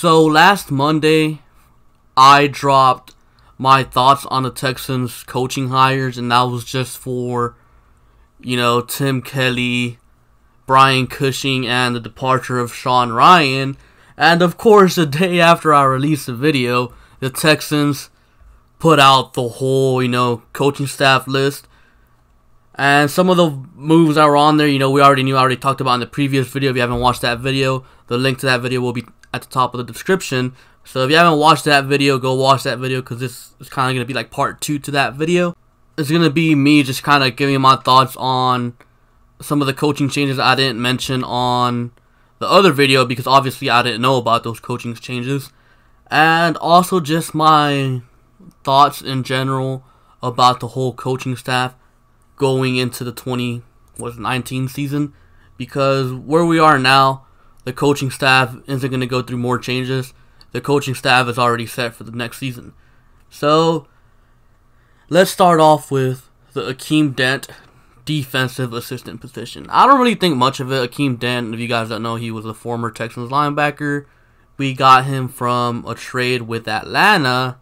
So last Monday, I dropped my thoughts on the Texans coaching hires, and that was just for, Tim Kelly, Brian Cushing, and the departure of Sean Ryan. And of course, the day after I released the video, the Texans put out the whole, coaching staff list. And some of the moves that were on there, I already talked about in the previous video. If you haven't watched that video, the link to that video will be at the top of the description. So if you haven't watched that video, go watch that video, because this is kind of going to be like part 2 to that video. It's going to be me just kind of giving my thoughts on some of the coaching changes I didn't mention on the other video, because obviously I didn't know about those coaching changes. And also just my thoughts in general about the whole coaching staff going into the 2019 season, because where we are now, the coaching staff isn't going to go through more changes. The coaching staff is already set for the next season. So let's start off with the Akeem Dent defensive assistant position. I don't really think much of it. Akeem Dent, if you guys don't know, he was a former Texans linebacker. We got him from a trade with Atlanta.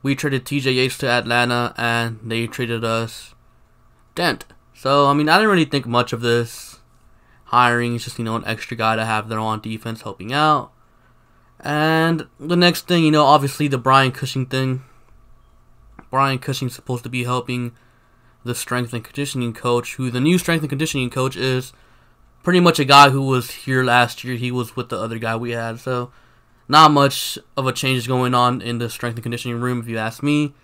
We traded TJ Yates to Atlanta, and they traded us Dent. So, I didn't really think much of this hiring. It's just, an extra guy to have there on defense helping out. And the next thing, obviously the Brian Cushing thing. Brian Cushing's supposed to be helping the strength and conditioning coach, who the new strength and conditioning coach is pretty much a guy who was here last year. He was with the other guy we had. So, not much of a change going on in the strength and conditioning room, if you ask me.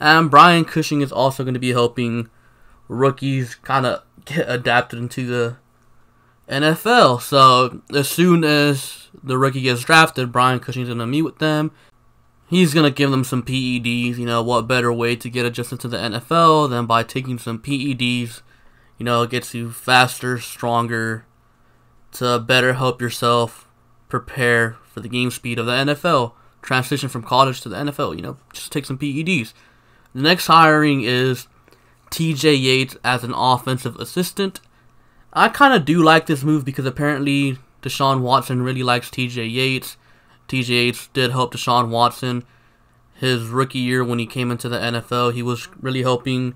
And Brian Cushing is also going to be helping rookies kind of get adapted into the NFL. So as soon as the rookie gets drafted, Brian Cushing's going to meet with them. He's going to give them some PEDs. What better way to get adjusted to the NFL than by taking some PEDs. It gets you faster, stronger, to better help yourself prepare for the game speed of the NFL. Transition from college to the NFL, just take some PEDs. The next hiring is TJ Yates as an offensive assistant. I kind of do like this move, because apparently Deshaun Watson really likes TJ Yates. TJ Yates did help Deshaun Watson his rookie year when he came into the NFL. He was really helping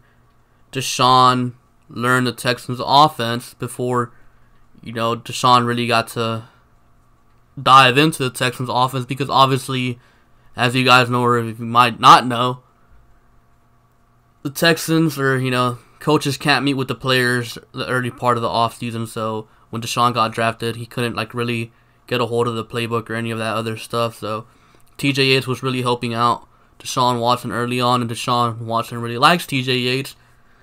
Deshaun learn the Texans offense before, Deshaun really got to dive into the Texans offense, because obviously, as you guys know, or if you might not know, the Texans, or, coaches can't meet with the players the early part of the offseason. So when Deshaun got drafted, he couldn't really get a hold of the playbook or any of that other stuff. So TJ Yates was really helping out Deshaun Watson early on, and Deshaun Watson really likes TJ Yates.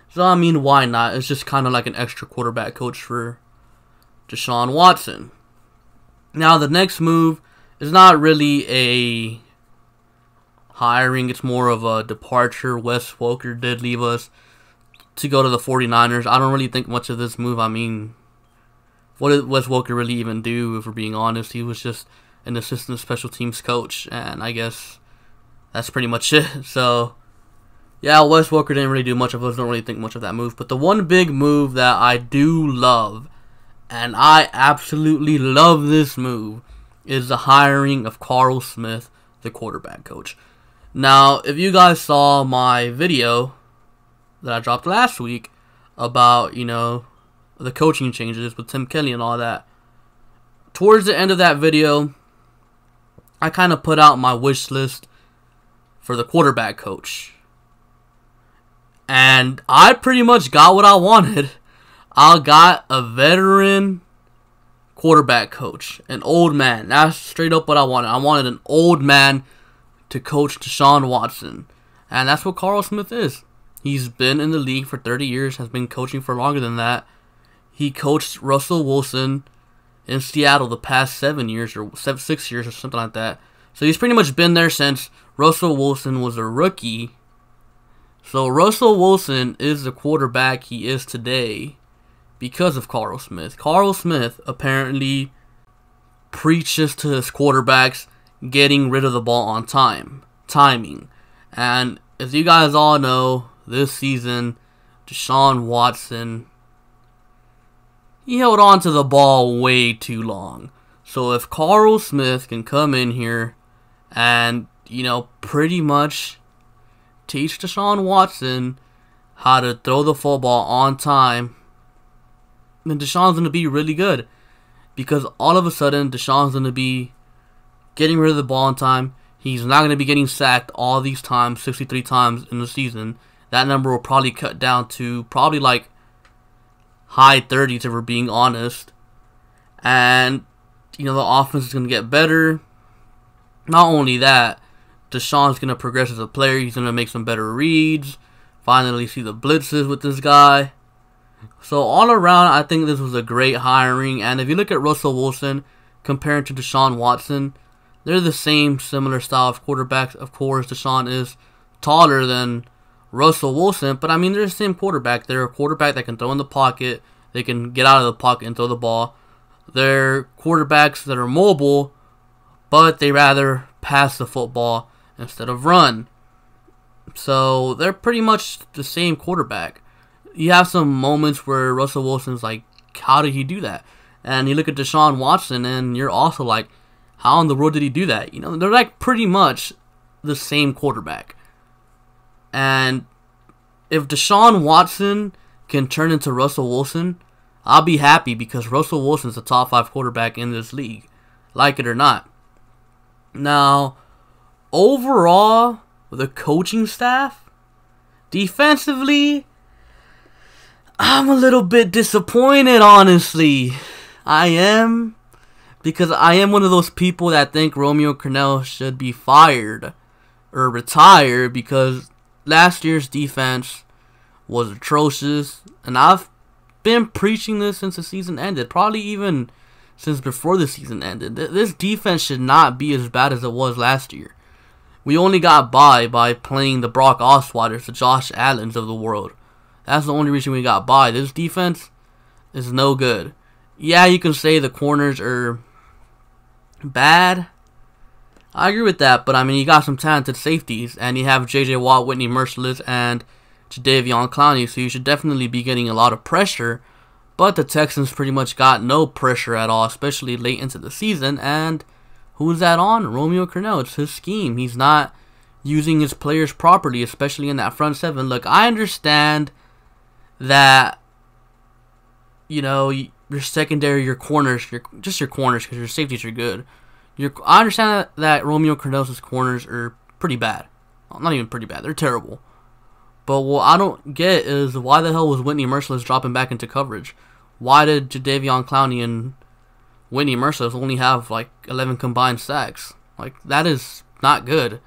So why not? It's just kind of like an extra quarterback coach for Deshaun Watson. Now the next move is not really a hiring, it's more of a departure. Wes Welker did leave us to go to the 49ers. I don't really think much of this move. What did Wes Welker really even do, if we're being honest? He was just an assistant special teams coach, and I guess that's pretty much it. So, yeah, Wes Welker didn't really do much of us. Don't really think much of that move. But the one big move that I do love, and I absolutely love this move, is the hiring of Carl Smith, the quarterback coach. Now, if you guys saw my video that I dropped last week about, the coaching changes with Tim Kelly and all that, towards the end of that video, I kind of put out my wish list for the quarterback coach. And I pretty much got what I wanted. I got a veteran quarterback coach, an old man. That's straight up what I wanted. I wanted an old man to coach Deshaun Watson. And that's what Carl Smith is. He's been in the league for 30 years, has been coaching for longer than that. He coached Russell Wilson in Seattle the past 7 years, or 6 years, or something like that. So he's pretty much been there since Russell Wilson was a rookie. So Russell Wilson is the quarterback he is today because of Carl Smith. Carl Smith apparently preaches to his quarterbacks getting rid of the ball on timing. And as you guys all know, this season, Deshaun Watson, he held on to the ball way too long. So if Carl Smith can come in here and, pretty much teach Deshaun Watson how to throw the football on time, then Deshaun's going to be really good. Because all of a sudden, Deshaun's going to be getting rid of the ball on time. He's not going to be getting sacked all these times, 63 times in the season. That number will probably cut down to probably like high 30s if we're being honest. And, the offense is going to get better. Not only that, Deshaun's going to progress as a player. He's going to make some better reads. Finally see the blitzes with this guy. So all around, I think this was a great hiring. And if you look at Russell Wilson compared to Deshaun Watson, they're the same similar style of quarterbacks. Of course, Deshaun is taller than Russell Wilson, but they're the same quarterback. They're a quarterback that can throw in the pocket. They can get out of the pocket and throw the ball. They're quarterbacks that are mobile, but they rather pass the football instead of run. So they're pretty much the same quarterback. You have some moments where Russell Wilson's like, how did he do that? And you look at Deshaun Watson and you're also like, how in the world did he do that? They're like pretty much the same quarterback. And if Deshaun Watson can turn into Russell Wilson, I'll be happy because Russell Wilson's the top 5 quarterback in this league. Like it or not. Now, overall, the coaching staff, defensively, I'm a little bit disappointed, honestly. I am. Because I am one of those people that think Romeo Crennel should be fired or retired because last year's defense was atrocious. And I've been preaching this since the season ended. Probably even since before the season ended. This defense should not be as bad as it was last year. We only got by playing the Brock Osweilers, the Josh Allens of the world. That's the only reason we got by. This defense is no good. Yeah, you can say the corners are bad. I agree with that, but you got some talented safeties, and you have J.J. Watt, Whitney Merciless, and Jadeveon Clowney, so you should definitely be getting a lot of pressure. But the Texans pretty much got no pressure at all, especially late into the season. And who's that on? Romeo Crennel. It's his scheme. He's not using his players properly, especially in that front seven. Look, I understand that, your secondary, your corners, just your corners, because your safeties are good. I understand that Romeo Crennel's corners are pretty bad. Well, not even pretty bad. They're terrible. But what I don't get is why the hell was Whitney Merciless dropping back into coverage? Why did Jadeveon Clowney and Whitney Merciless only have like 11 combined sacks? Like, that is not good.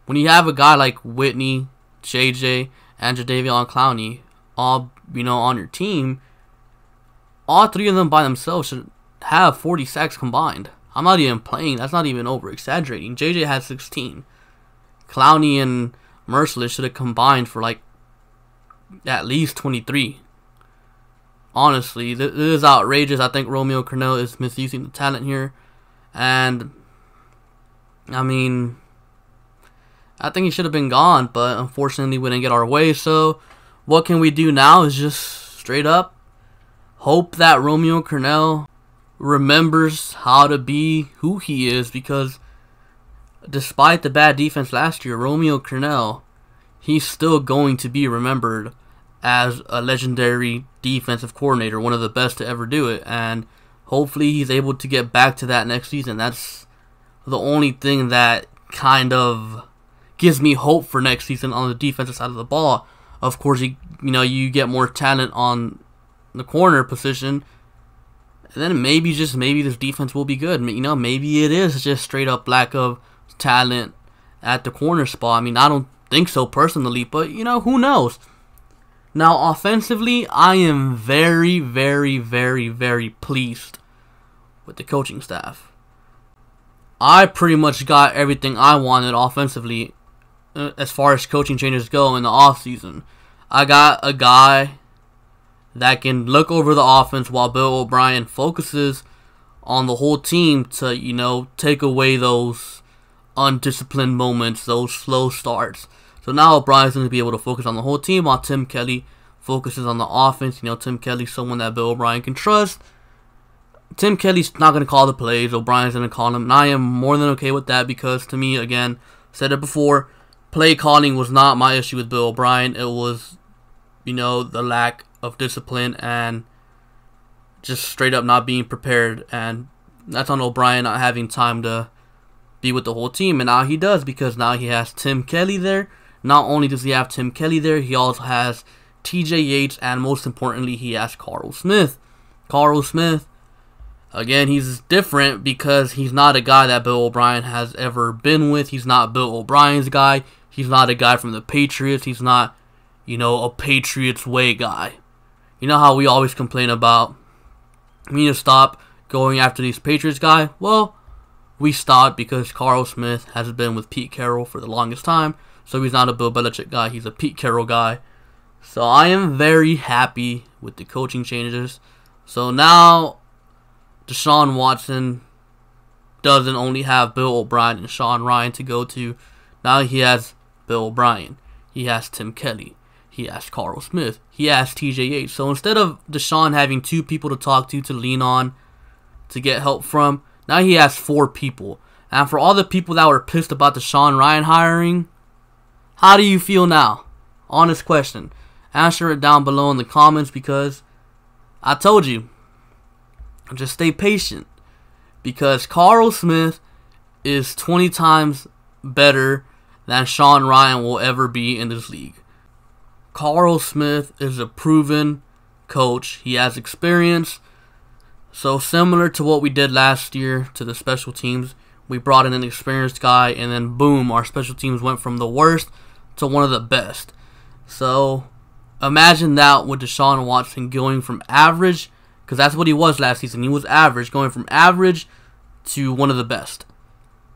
When you have a guy like Whitney, JJ, and Jadeveon Clowney all, on your team, all 3 of them by themselves should have 40 sacks combined. I'm not even playing. That's not even over-exaggerating. JJ had 16. Clowney and Merciless should have combined for like at least 23. Honestly, this is outrageous. I think Romeo Crennel is misusing the talent here. And, I think he should have been gone, but unfortunately we didn't get our way. So, what can we do now is just straight up hope that Romeo Crennel remembers how to be who he is, because despite the bad defense last year, Romeo Crennel, he's still going to be remembered as a legendary defensive coordinator, one of the best to ever do it, and hopefully he's able to get back to that next season. That's the only thing that kind of gives me hope for next season on the defensive side of the ball. Of course, you get more talent on the corner position, and then maybe this defense will be good. Maybe it is just straight up lack of talent at the corner spot. I don't think so personally, but who knows? Now, offensively, I am very, very, very, very pleased with the coaching staff. I pretty much got everything I wanted offensively as far as coaching changes go in the offseason. I got a guy that can look over the offense while Bill O'Brien focuses on the whole team to, take away those undisciplined moments, those slow starts. So now O'Brien's going to be able to focus on the whole team while Tim Kelly focuses on the offense. Tim Kelly's someone that Bill O'Brien can trust. Tim Kelly's not going to call the plays. O'Brien's going to call them. And I am more than okay with that because, to me, again, said it before, play calling was not my issue with Bill O'Brien. It was, the lack of discipline and just straight up not being prepared. And that's on O'Brien not having time to be with the whole team. And now he does because now he has Tim Kelly there. Not only does he have Tim Kelly there, he also has TJ Yates, and most importantly, he has Carl Smith. Carl Smith, again, he's different because he's not a guy that Bill O'Brien has ever been with. He's not Bill O'Brien's guy. He's not a guy from the Patriots. He's not, a Patriots way guy. You know how we always complain about, we need to stop going after these Patriots guy? Well, we stopped because Carl Smith has been with Pete Carroll for the longest time. So he's not a Bill Belichick guy. He's a Pete Carroll guy. So I am very happy with the coaching changes. So now Deshaun Watson doesn't only have Bill O'Brien and Sean Ryan to go to. Now he has Bill O'Brien. He has Tim Kelly. He has Carl Smith. He has TJ Yates. So instead of Deshaun having 2 people to talk to lean on, to get help from, now he has 4 people. And for all the people that were pissed about the Sean Ryan hiring, how do you feel now? Honest question. Answer it down below in the comments because I told you, just stay patient. Because Carl Smith is 20 times better than Sean Ryan will ever be in this league. Carl Smith is a proven coach. He has experience. So similar to what we did last year to the special teams, we brought in an experienced guy and then boom, our special teams went from the worst to one of the best. So imagine that with Deshaun Watson going from average, because that's what he was last season. He was average, going from average to one of the best.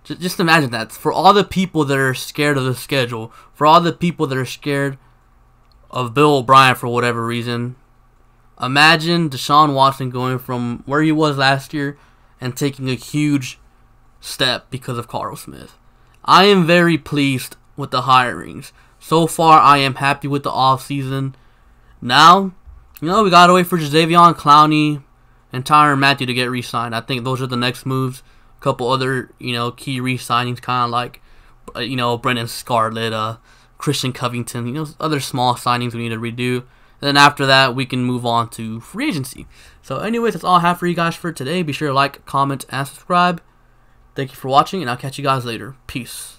Just imagine that. For all the people that are scared of the schedule, for all the people that are scared of Bill O'Brien for whatever reason, imagine Deshaun Watson going from where he was last year and taking a huge step because of Carl Smith. I am very pleased with the hirings. So far, I am happy with the offseason. Now, we got to wait for Jadeveon Clowney and Tyrann Mathieu to get re-signed. I think those are the next moves. A couple other, key re-signings, kind of like, Brendan Scarlett, Christian Covington, other small signings we need to redo. And then after that, we can move on to free agency. So anyways, that's all I have for you guys for today. Be sure to like, comment, and subscribe. Thank you for watching, and I'll catch you guys later. Peace.